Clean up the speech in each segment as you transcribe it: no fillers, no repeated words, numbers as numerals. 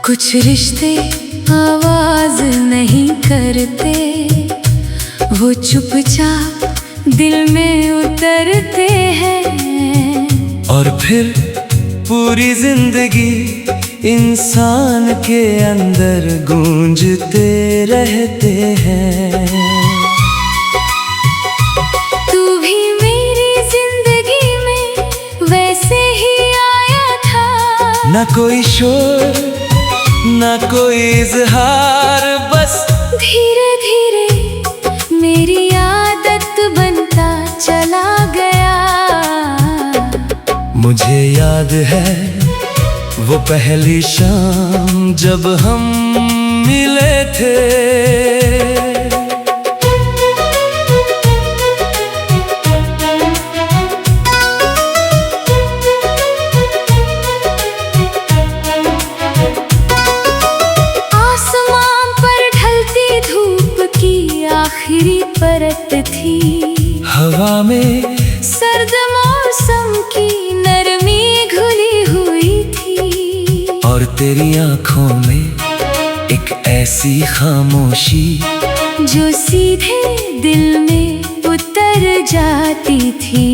कुछ रिश्ते आवाज नहीं करते, वो चुपचाप दिल में उतरते हैं। और फिर पूरी जिंदगी इंसान के अंदर गूंजते रहते हैं। तू भी मेरी जिंदगी में वैसे ही आया था, ना कोई शोर ना कोई इजहार, बस धीरे धीरे मेरी आदत बनता चला गया। मुझे याद है वो पहली शाम जब हम मिले थे। आसमान पर ढलती धूप की आखिरी परत थी, हवा में सर्द मौसम की नरमी घुली हुई थी। और तेरी आंखों में एक ऐसी खामोशी जो सीधे दिल में उतर जाती थी।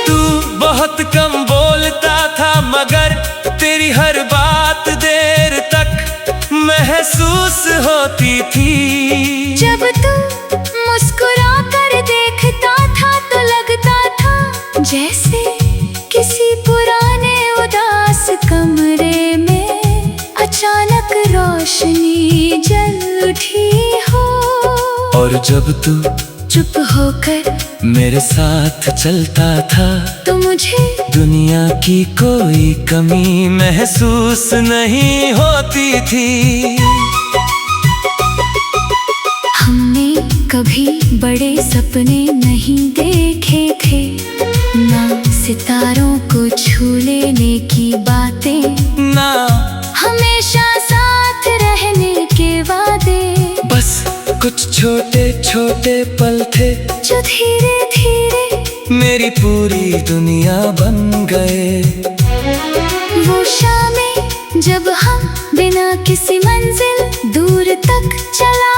तू बहुत कम बोलता था, मगर तेरी हर बात देर तक महसूस होती थी। जब तू मुस्कुरा कर देखता था तो लगता था जैसे किसी पुराने उदास कमरे में अचानक रोशनी जल उठी हो। और जब तू चुप होकर मेरे साथ चलता था तो मुझे दुनिया की कोई कमी महसूस नहीं होती थी। हमने कभी बड़े सपने नहीं देखे थे, ना सितारों को छू लेने की बातें, ना हमेशा साथ रहने के वादे। बस कुछ छोटे छोटे पल थे जो धीरे धीरे मेरी पूरी दुनिया बन गए। वो शामें जब हम बिना किसी मंजिल दूर तक चला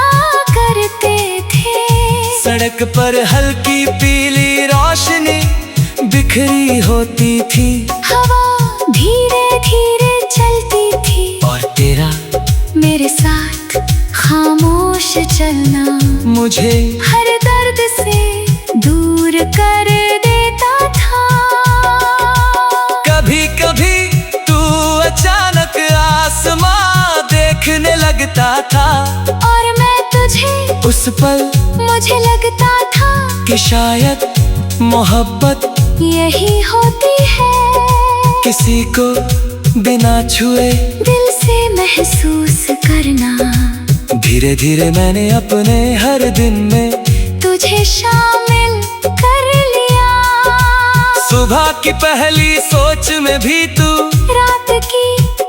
करते थे। सड़क पर हल्की पीली रोशनी बिखरी होती थी, हवा धीरे धीरे चलती थी और तेरा मेरे साथ खामोश चलना मुझे हर दर्द से दूर कर देता था। कभी कभी तू अचानक आसमां देखने लगता था, और मैं तुझे उस पल मुझे लगता था कि शायद मोहब्बत यही होती है, किसी को बिना छुए दिल से महसूस करना। धीरे धीरे मैंने अपने हर दिन में तुझे शामिल कर लिया। सुबह की पहली सोच में भी तू, रात की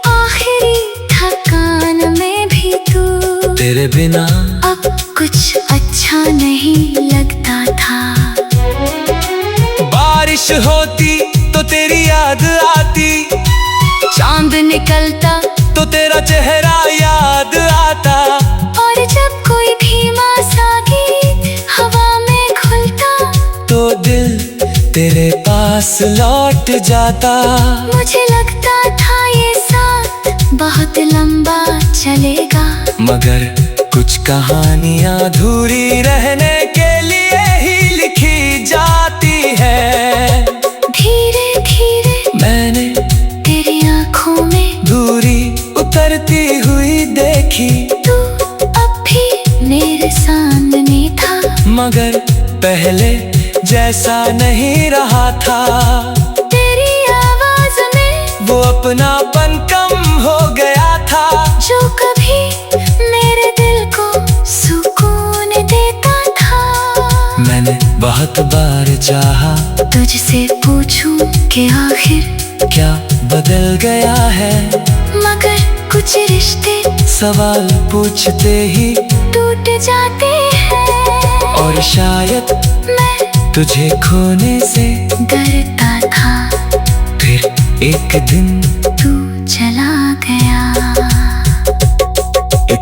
आखिरी थकान में भी तू। तेरे बिना अब कुछ अच्छा नहीं लगता था। बारिश होती तो तेरी याद आती, चांद निकलता तो तेरा चेहरा याद आता। और जब कोई धीमा सा गीत हवा में घुलता तो दिल तेरे पास लौट जाता। मुझे लगता था ये साथ बहुत लंबा चलेगा, मगर कुछ कहानियां अधूरी रहने के लिए ही लिखी जाती है। धीरे धीरे मैंने तेरी आंखों में दूरी उतरती हुई देखी, तू अब भी मेरे सामने था, मगर पहले जैसा नहीं रहा था। तेरी आवाज में वो अपनापन कम हो गया था, जो कभी मेरे दिल को सुकून देता था। मैंने बहुत बार चाहा तुझसे पूछूं कि आखिर क्या बदल गया है, मगर कुछ रिश्ते सवाल पूछते ही टूट जाते हैं। और शायद मैं तुझे खोने से डरता था, फिर एक दिन तू चला गया।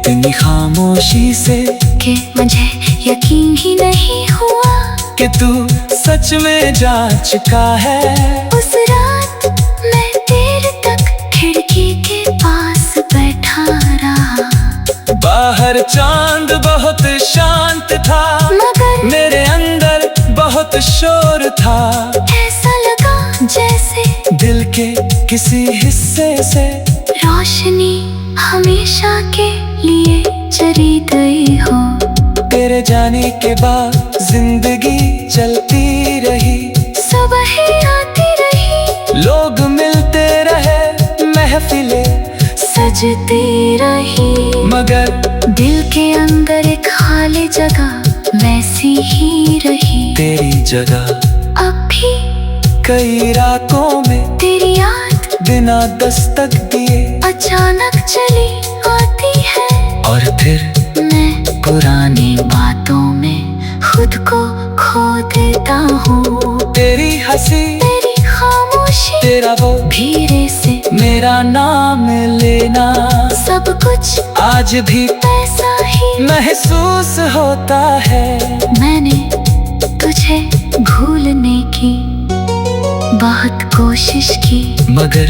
इतनी खामोशी से कि मुझे यकीन ही नहीं हुआ कि तू सच में जा चुका है। उस रात मैं देर तक खिड़की के पास बैठा रहा, बाहर चांद बहुत शांत था, मगर मेरे अंदर बहुत शोर था। ऐसा लगा जैसे दिल के किसी हिस्से से रोशनी हमेशा के लिए चली गई हो। तेरे जाने के बाद जिंदगी चलती रही, सुबह आती रही, लोग मिलते रहे, महफिलें सजती रही, मगर दिल के अंदर एक खाली जगह वैसी ही रही। तेरी जगह अब भी कई रातों में तेरी याद बिना दस्तक दिए अचानक चली आती है, और फिर मैं पुरानी बातों में खुद को खो देता हूँ। तेरी हंसी, तेरी खामोशी, तेरा वो धीरे से मेरा नाम लेना, सब कुछ आज भी ऐसा ही महसूस होता है। मैंने तुझे भूलने की बहुत कोशिश की, मगर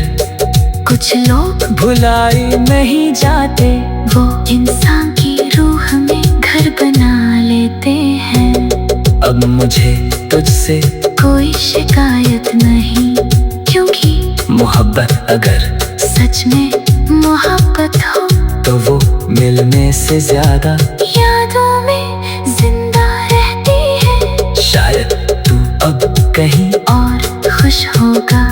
कुछ लोग भुलाए नहीं जाते, वो इंसान की रूह में घर बना लेते हैं। अब मुझे तुझसे कोई शिकायत नहीं, क्योंकि मोहब्बत अगर सच में मोहब्बत हो तो वो मिलने से ज्यादा यादों में जिंदा रहती है। शायद तू अब कहीं और खुश होगा,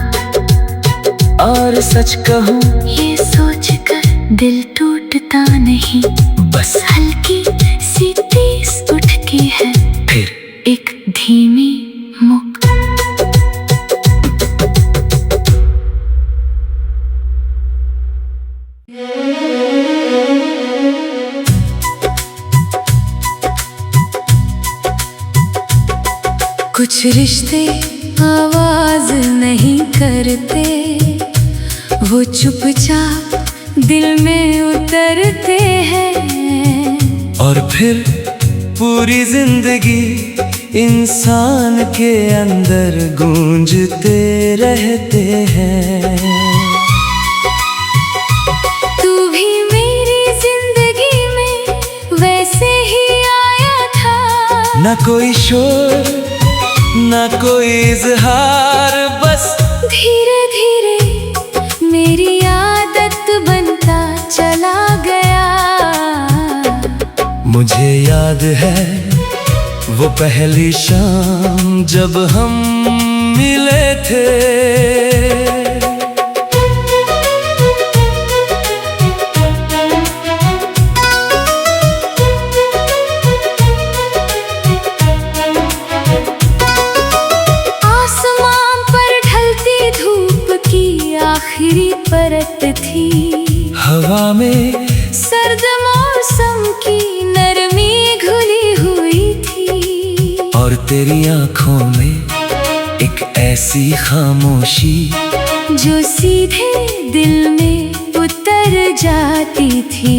और सच कहूँ ये सोचकर दिल टूटता नहीं, बस हल्की सी टीस उठती है, फिर एक धीमी मुक। कुछ रिश्ते आवाज नहीं करते, वो चुपचाप दिल में उतरते हैं, और फिर पूरी जिंदगी इंसान के अंदर गूंजते रहते हैं। तू भी मेरी जिंदगी में वैसे ही आया था, न कोई शोर न कोई इजहार, बस धीरे धीरे मेरी आदत बनता चला गया। मुझे याद है वो पहली शाम जब हम मिले थे, आखिरी परत थी, हवा में सर्द मौसम की नरमी घुली हुई थी, और तेरी आंखों में एक ऐसी खामोशी जो सीधे दिल में उतर जाती थी।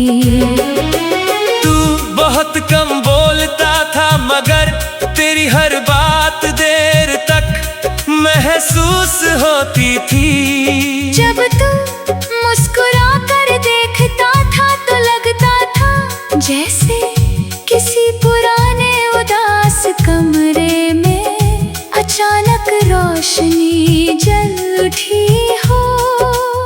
तू बहुत कम बोलता था, मगर तेरी हर बात देर तक महसूस होती थी। जब तू मुस्कुरा कर देखता था तो लगता था जैसे किसी पुराने उदास कमरे में अचानक रोशनी जल उठी हो।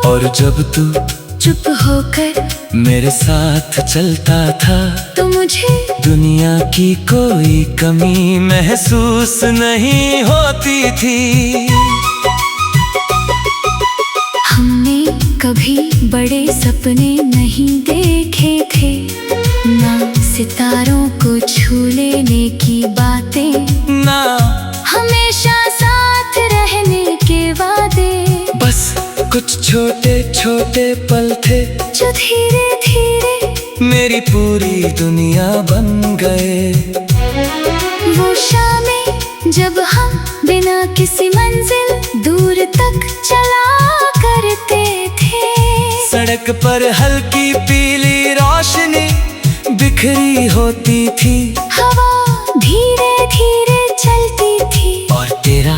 और जब तू चुप होकर मेरे साथ चलता था तो मुझे दुनिया की कोई कमी महसूस नहीं होती थी। हमने कभी बड़े सपने नहीं देखे थे, ना सितारों को छू लेने की बातें, ना हमेशा साथ रहने के वादे। बस कुछ छोटे छोटे पल थे जो धीरे धीरे मेरी पूरी दुनिया बन गए। वो शामें जब हम बिना किसी मंजिल दूर तक चला करते थे। सड़क पर हल्की पीली रोशनी बिखरी होती थी, हवा धीरे धीरे चलती थी, और तेरा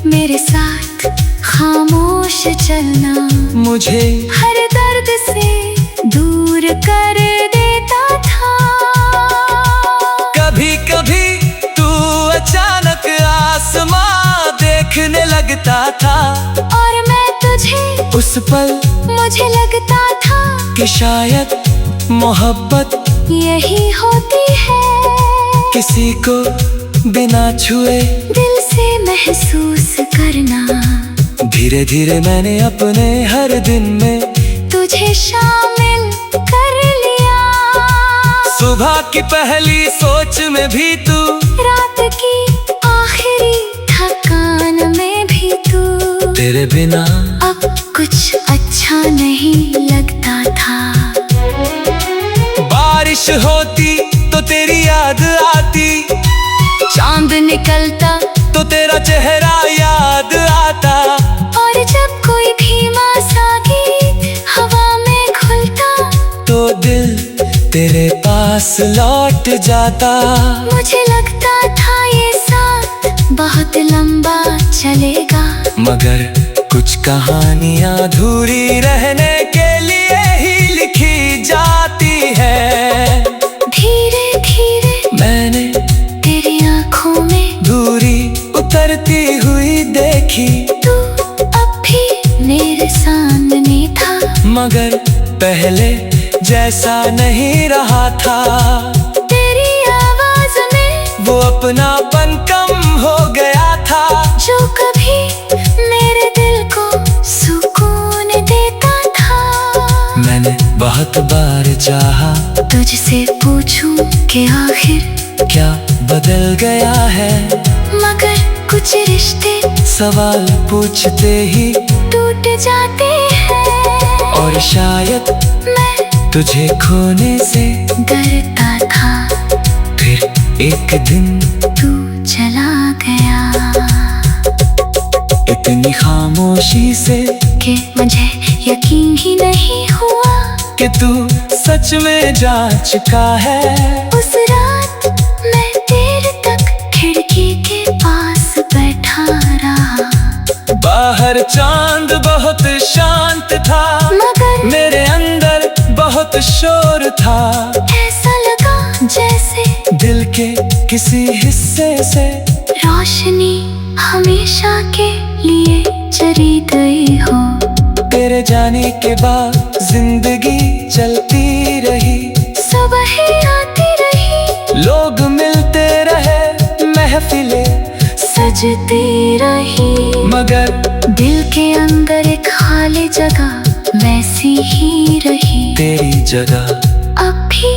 मेरे साथ खामोश चलना मुझे हर दर्द से दूर कर देता था। कभी कभी तू अचानक आसमां देखने लगता था, और मैं तुझे उस पल मुझे लगता था कि शायद मोहब्बत यही होती है, किसी को बिना छुए दिल से महसूस करना। धीरे धीरे मैंने अपने हर दिन में तुझे शामिल कर लिया, सुबह की पहली सोच में भी तू, रात की आखिरी थकान में भी तू। तेरे बिना अब कुछ अच्छा नहीं लगता था। बारिश होती तो तेरी याद आती, चांद निकलता तो तेरा चेहरा याद आता, और जब कोई धीमा सा गीत हवा में खुलता तो दिल तेरे पास लौट जाता। मुझे लगता था ये साथ बहुत लंबा चलेगा, मगर कुछ कहानियां अधूरी रहने के लिए ही लिखी जाती है। धीरे धीरे मैंने तेरी आँखों में दूरी उतरती हुई देखी, तू अब भी मेरे सामने था, मगर पहले जैसा नहीं रहा था। तेरी आवाज में वो अपनापन कम हो गया था, जो कभी मेरे दिल को सुकून देता था। मैंने बहुत बार चाहा तुझसे पूछूं कि आखिर क्या बदल गया है, मगर कुछ रिश्ते सवाल पूछते ही टूट जाते हैं, और शायद मैं तुझे खोने से डरता था। फिर एक दिन तू चला गया इतनी खामोशी से कि मुझे यकीन ही नहीं हुआ कि तू सच में जा चुका है। उस रात मैं देर तक खिड़की के पास बैठा रहा, बाहर चांद बहुत शांत था, मगर मेरे अंदर बहुत शोर था। ऐसा लगा जैसे दिल के किसी हिस्से से रोशनी हमेशा के लिए चली गई हो। तेरे जाने के बाद जिंदगी चलती रही, सुबह आती रही, लोग मिलते रहे, महफिलें सजती रही, मगर दिल के अंदर एक खाली जगह वैसी ही रही। तेरी जगह अब भी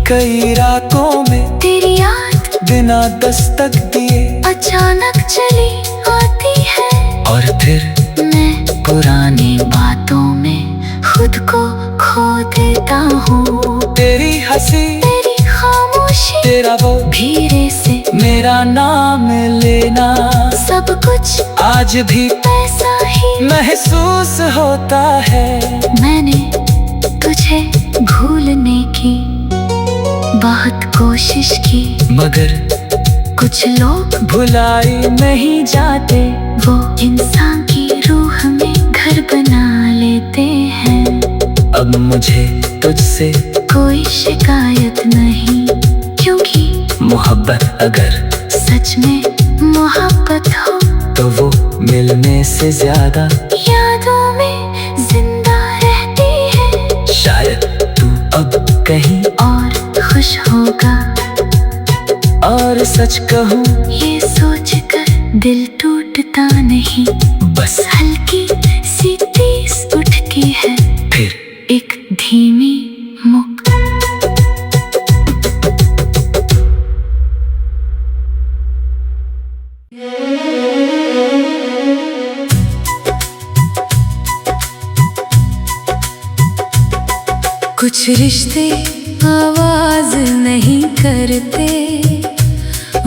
कई रातों में तेरी याद बिना दस्तक दिए अचानक चली आती है, और फिर मैं पुरानी बातों में खुद को खो देता हूँ। तेरी हंसी, तेरी खामोशी, तेरा वो धीरे से मेरा नाम लेना, सब कुछ आज भी ऐसा ही महसूस होता है। मैंने तुझे भूलने की बहुत कोशिश की, मगर कुछ लोग भुलाई नहीं जाते, वो इंसान की रूह में घर बना लेते हैं। अब मुझे तुझसे कोई शिकायत नहीं, क्योंकि मोहब्बत अगर सच में मोहब्बत हो तो वो मिलने से ज्यादा यादों में जिंदा रहती है। शायद तू अब कहीं और खुश होगा, और सच कहूँ ये सोचकर दिल टूटता नहीं, बस हल्की सी टीस उठती है, फिर एक धीमी मुक। कुछ रिश्ते आवाज नहीं करते,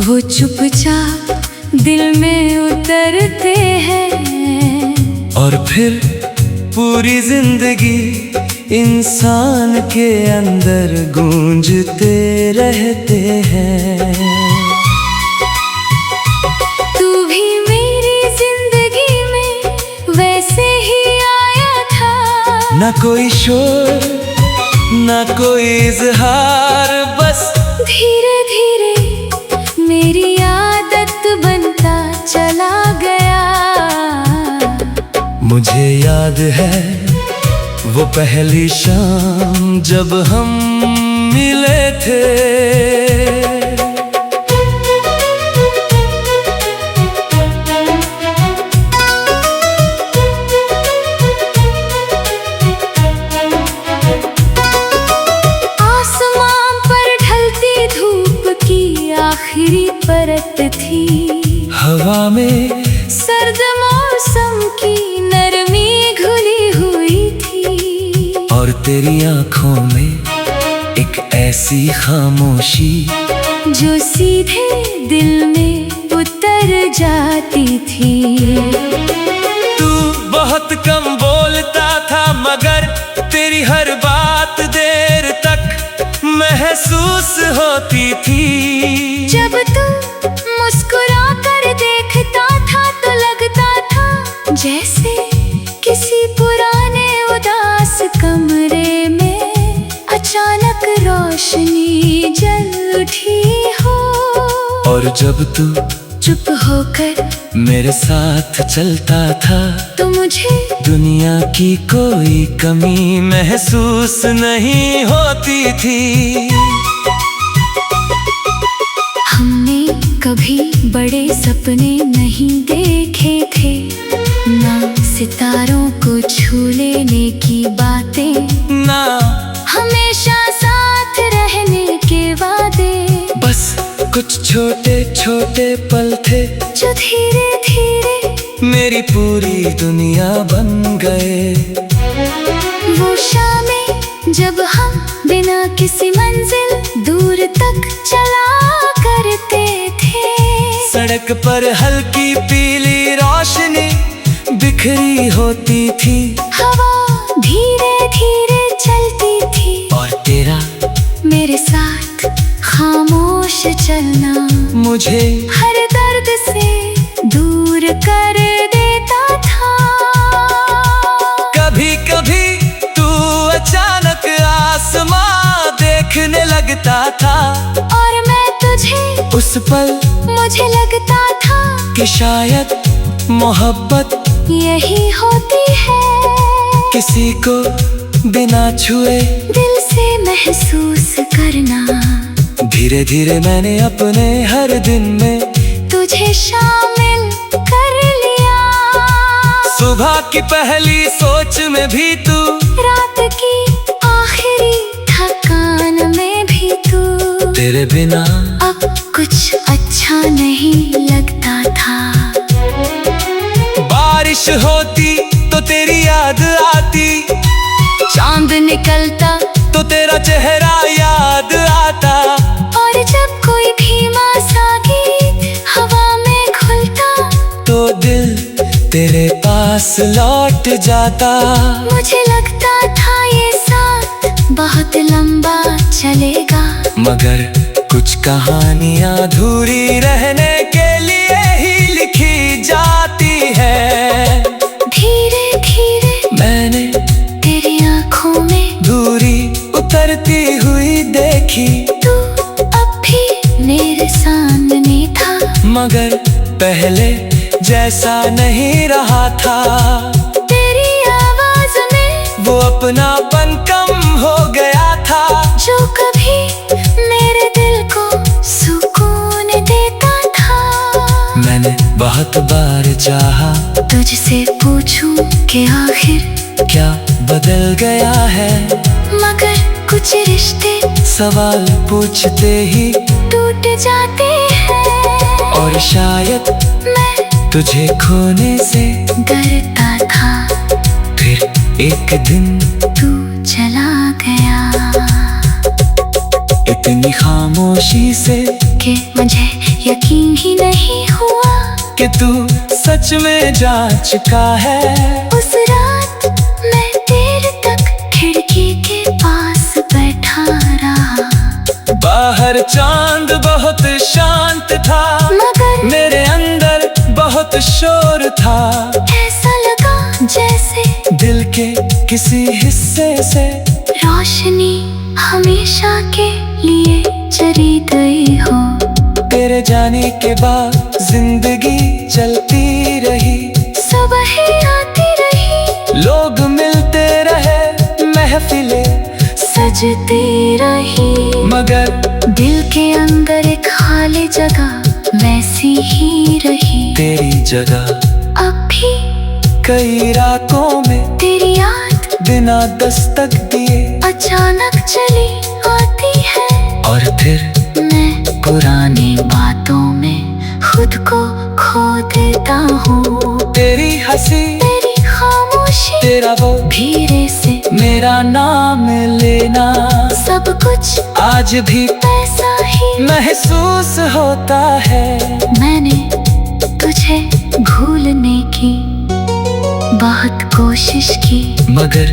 वो चुपचाप दिल में उतरते हैं। और फिर पूरी जिंदगी इंसान के अंदर गूंजते रहते हैं। तू भी मेरी जिंदगी में वैसे ही आया था। ना कोई शोर ना कोई इजहार, बस धीरे धीरे मेरी आदत बनता चला गया। मुझे याद है वो पहली शाम जब हम मिले थे। आसमान पर ढलती धूप की आखिरी परत थी। हवा में सर्द मौसम की नरमी घुली हुई थी। और तेरी आंखों में एक ऐसी खामोशी जो सीधे दिल में उतर जाती थी। तू बहुत कम बोलता था मगर तेरी हर बात देर तक महसूस होती थी। जब तू मुस्कुरा कर देखता था तो लगता था जैसे किसी पुराने उदास कमरे में अचानक रोशनी जल उठी हो। और जब तू चुप होकर मेरे साथ चलता था तो मुझे दुनिया की कोई कमी महसूस नहीं होती थी। हमने कभी बड़े सपने नहीं देखे थे, ना सितारों को छू लेने की बातें, ना हमेशा साथ रहने के वादे। बस कुछ छोटे छोटे पल थे जो धीरे धीरे मेरी पूरी दुनिया बन गए। वो शामें जब हम बिना किसी मंजिल दूर तक चला करते थे। सड़क पर हल्की पीली रोशनी बिखरी होती थी। हवा धीरे धीरे चलती थी और तेरा मेरे साथ खामोश चलना मुझे हर दर्द से दूर कर देता था। कभी कभी तू अचानक आसमां देखने लगता था और मैं तुझे उस पल मुझे लगता था कि शायद मोहब्बत यही होती है। किसी को बिना छुए दिल से महसूस करना। धीरे धीरे मैंने अपने हर दिन में तुझे शामिल कर लिया। सुबह की पहली सोच में भी तू, रात की आखिरी थकान में भी तू। तेरे बिना अब कुछ अच्छा नहीं लगता था। बारिश होती तो तेरी याद आती, चांद निकलता तो तेरा चेहरा याद आता। और जब कोई धीमा सा गीत हवा में खुलता तो दिल तेरे पास लौट जाता। मुझे लगता था ये साथ बहुत लंबा चलेगा। मगर कुछ कहानियां अधूरी रहने के लिए ही लिखी जाती है। धीरे धीरे मैंने तेरी आंखों में दूरी उतरती हुई देखी, तू अब भी मेरे सामने था। मगर पहले जैसा नहीं रहा था। तेरी आवाज में वो अपनापन कम हो गया था जो कभी मेरे दिल को सुकून देता था। मैंने बहुत बार चाहा तुझसे पूछूं कि आखिर क्या बदल गया है, मगर कुछ रिश्ते सवाल पूछते ही टूट जाते हैं। और शायद मैं तुझे खोने से डरता था, फिर एक दिन तू चला गया। इतनी खामोशी से कि मुझे यकीन ही नहीं हुआ कि तू सच में जा चुका है। उस रात मैं देर तक खिड़की बाहर चांद बहुत शांत था, मगर मेरे अंदर बहुत शोर था। ऐसा लगा जैसे दिल के किसी हिस्से से रोशनी हमेशा के लिए चली गई हो। तेरे जाने के बाद जिंदगी चलती रही, सुबह आती रही, लोग मिलते रहे, महफिलें सजती रही, मगर दिल के अंदर एक खाली जगह वैसी ही रही। तेरी जगह अब भी कई रातों में तेरी याद बिना दस्तक दिए अचानक चली आती है, और फिर मैं पुरानी बातों में खुद को खो देता हूँ। तेरी हंसी, तेरी खामोशी, तेरा वो धीरे से मेरा नाम लेना, सब कुछ आज भी ऐसा ही महसूस होता है। मैंने तुझे भूलने की बहुत कोशिश की, मगर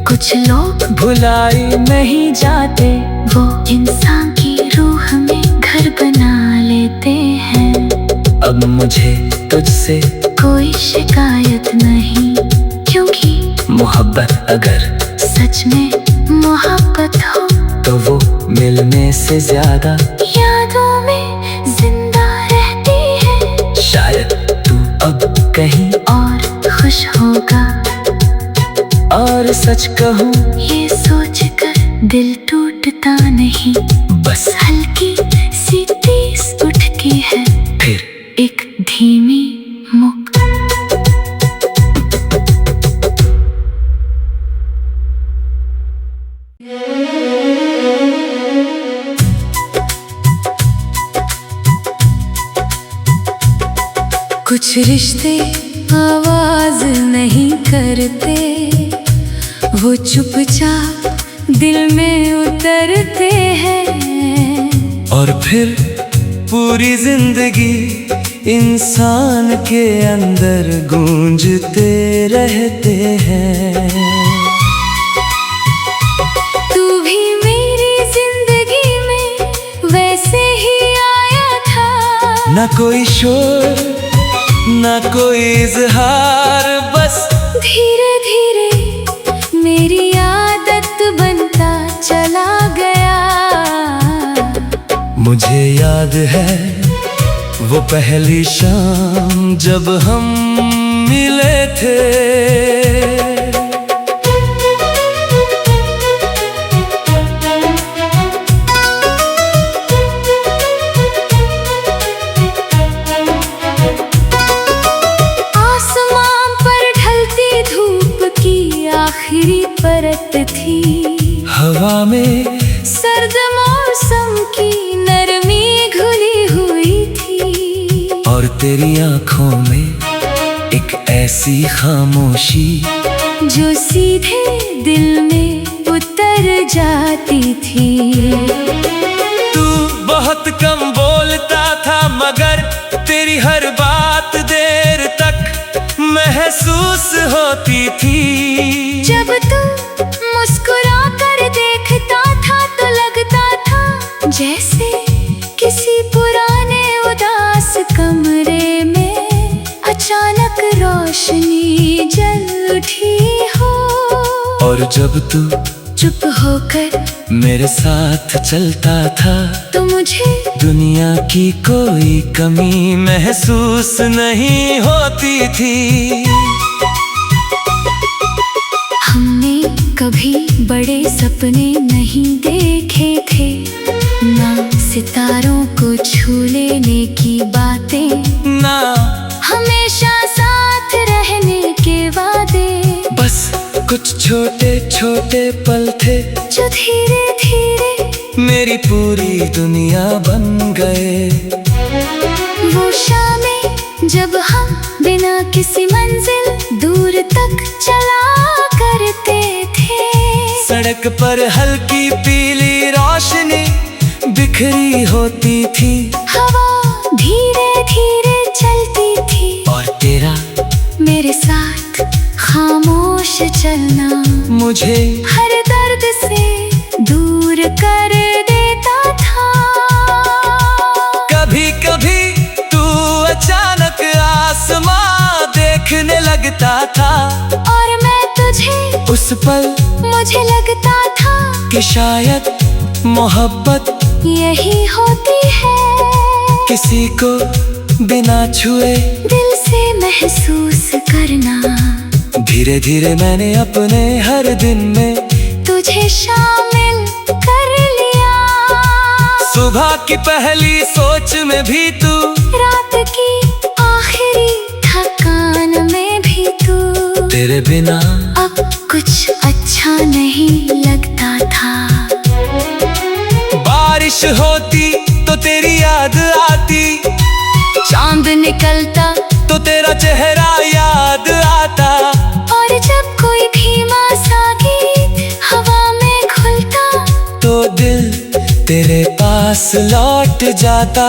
कुछ लोग भुलाए नहीं जाते, वो इंसान की रूह में घर बना लेते हैं। अब मुझे तुझसे कोई शिकायत नहीं, क्योंकि मोहब्बत अगर सच में मोहब्बत हो तो वो मिलने से ज्यादा यादों में जिंदा रहती है। शायद तू अब कहीं और खुश होगा, और सच कहूँ ये सोचकर दिल टूटता नहीं, बस हल्की सी टीस उठती है, फिर एक धीमी मुक। कुछ रिश्ते आवाज नहीं करते, वो चुपचाप दिल में उतरते हैं, और फिर पूरी जिंदगी इंसान के अंदर गूंजते रहते हैं। तू भी मेरी जिंदगी में वैसे ही आया था, ना कोई शोर ना कोई इजहार, बस धीरे धीरे मेरी आदत बनता चला गया। मुझे याद है वो पहली शाम जब हम मिले थे। आसमान पर ढलती धूप की आखिरी परत थी, हवा में सर्द मौसम की नरमी घुली हुई थी, और तेरी आंखों में एक ऐसी खामोशी जो सीधे दिल में उतर जाती थी। तू बहुत कम बोलता था, मगर तेरी हर बात देर तक महसूस होती थी। जब तू मुस्कुरा कर देखता था तो लगता था जैसे किसी पुराने उदास कमरे में अचानक रोशनी जल उठी हो। और जब तू चुप होकर मेरे साथ चलता था तो मुझे दुनिया की कोई कमी महसूस नहीं होती थी। हमने कभी बड़े सपने नहीं देखे थे, ना सितारों को छू लेने की बातें, ना हमेशा साथ रहने के वादे, बस कुछ छोटे छोटे पल थे जो धीरे धीरे मेरी पूरी दुनिया बन गए। वो शामें जब हम बिना किसी मंजिल दूर तक चला करते थे। सड़क पर हल्की पीली रोशनी बिखरी होती थी, हवा धीरे धीरे चलती थी, और तेरा मेरे साथ खामोश चलना मुझे हर दर्द से दूर कर देता लगता था, और मैं तुझे उस पल मुझे लगता था कि शायद मोहब्बत यही होती है, किसी को बिना छुए दिल से महसूस करना। धीरे धीरे मैंने अपने हर दिन में तुझे शामिल कर लिया। सुबह की पहली सोच में भी तू, रात की आखिरी थकान में भी तू। तेरे बिना अब कुछ अच्छा नहीं लगता था। बारिश होती तो तेरी याद आती, चांद निकलता तो तेरा चेहरा याद आता, और जब कोई धीमा सा गीत हवा में खुलता तो दिल तेरे पास लौट जाता।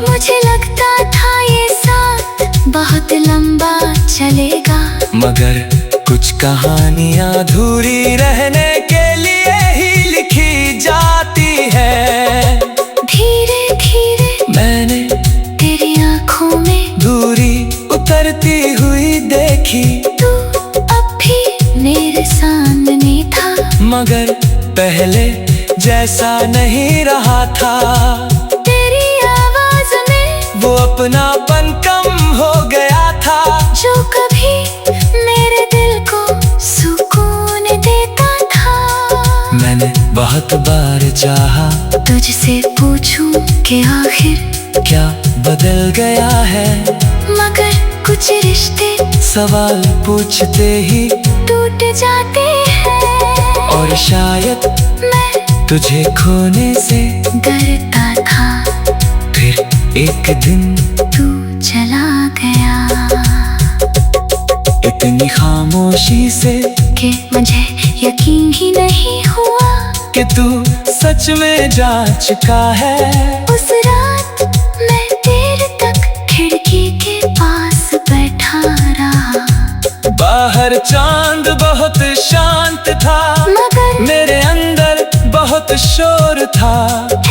मुझे लगता था ये साथ बहुत लंबा चलेगा, मगर कुछ कहानियां अधूरी रहने के लिए ही लिखी जाती है। धीरे धीरे मैंने तेरी आंखों में दूरी उतरती हुई देखी, तू अब भी मेरे सामने था, मगर पहले जैसा नहीं रहा था। तेरी आवाज में वो अपनापन कम हो गया था, जो कभी मेरे दिल को सुकून देता था। मैंने बहुत बार चाहा तुझसे पूछूं कि आखिर क्या बदल गया है, मगर कुछ रिश्ते सवाल पूछते ही टूट जाते हैं, और शायद मैं तुझे खोने से डरता था। फिर एक दिन तू चला गया इतनी खामोशी से कि मुझे यकीन ही नहीं हुआ कि तू सच में जा चुका है। उस रात मैं देर तक खिड़की के पास बैठा रहा, बाहर चांद बहुत शांत था, मगर मेरे अंदर बहुत शोर था।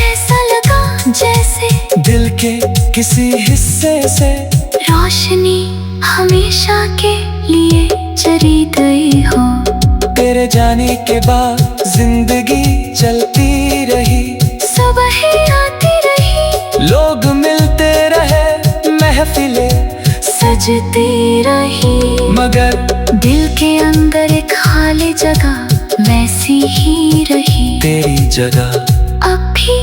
ऐसा लगा जैसे दिल के किसी हिस्से से रोशनी हमेशा के लिए चली गई हो। तेरे जाने के बाद जिंदगी चलती रही, सुबह आती रही, लोग मिलते रहे, महफिलें सजती रही, मगर दिल के अंदर एक खाली जगह वैसी ही रही। तेरी जगह अब भी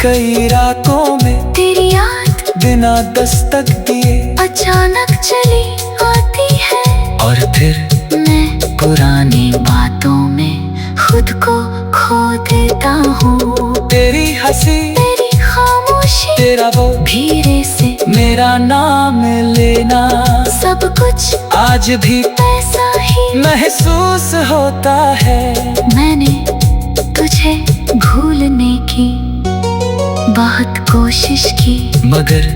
कई रातों में तेरी याद बिना दस्तक दिए अचानक चली आती है, और फिर मैं पुरानी बातों में खुद को खो देता हूँ। तेरी हंसी, तेरी खामोशी, तेरा वो धीरे से मेरा नाम लेना, सब कुछ आज भी ऐसा ही महसूस होता है। मैंने तुझे भूलने की बहुत कोशिश की, मगर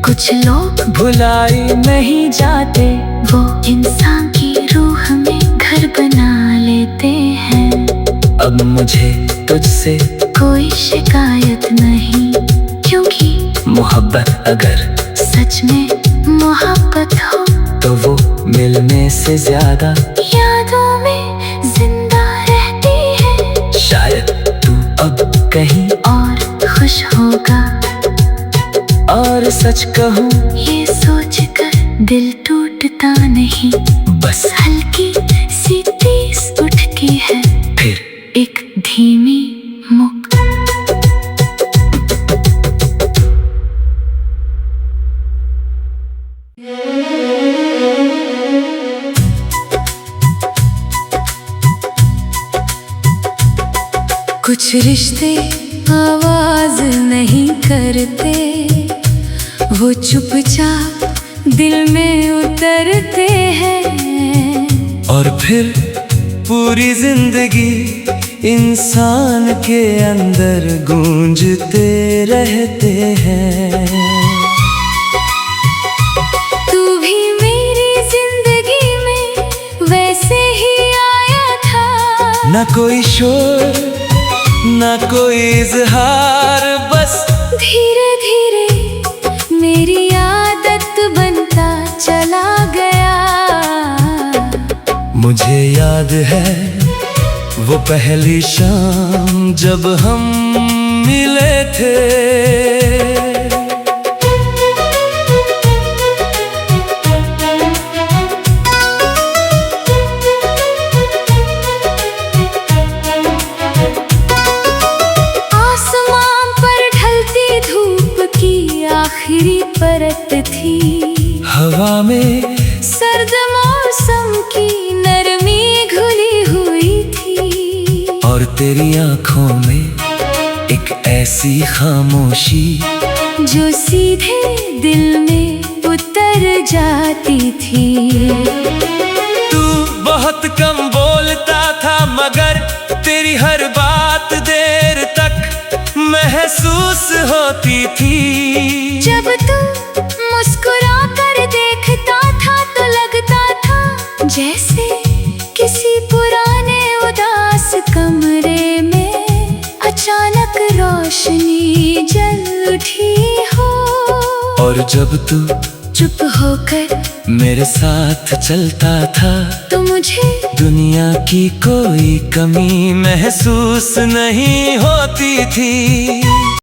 कुछ लोग भुलाई नहीं जाते, वो इंसान की रूह में घर बना लेते हैं। अब मुझे तुझसे कोई शिकायत नहीं, क्योंकि मोहब्बत अगर सच में मोहब्बत हो तो वो मिलने से ज्यादा यादों में जिंदा रहती है। शायद तू अब कहीं और खुश होगा, और सच कहूँ ये सोचकर दिल टूटता नहीं, बस हल्की सी टीस उठती है, फिर एक धीमी मुक। कुछ रिश्ते आवाज नहीं करते, वो चुपचाप दिल में उतरते हैं, और फिर पूरी जिंदगी इंसान के अंदर गूंजते रहते हैं। तू भी मेरी जिंदगी में वैसे ही आया था, ना कोई शोर ना कोई इजहार, बस धीरे धीरे मेरी आदत बनता चला गया। मुझे याद है वो पहली शाम जब हम मिले थे। आसमां पर ढलती धूप की आखिरी परत थी, हवा में सर्द मौसम की नरमी घुली हुई थी, और तेरी आंखों में एक ऐसी खामोशी जो सीधे दिल में उतर जाती थी। तू बहुत कम बोलता था मगर तेरी हर बात देर तक महसूस होती थी। जब तू मुस्कुरा कर देखता था तो लगता था जैसे किसी पुराने उदास कमरे में अचानक रोशनी जल उठी हो। और जब तू चुप होकर मेरे साथ चलता था तो मुझे दुनिया की कोई कमी महसूस नहीं होती थी।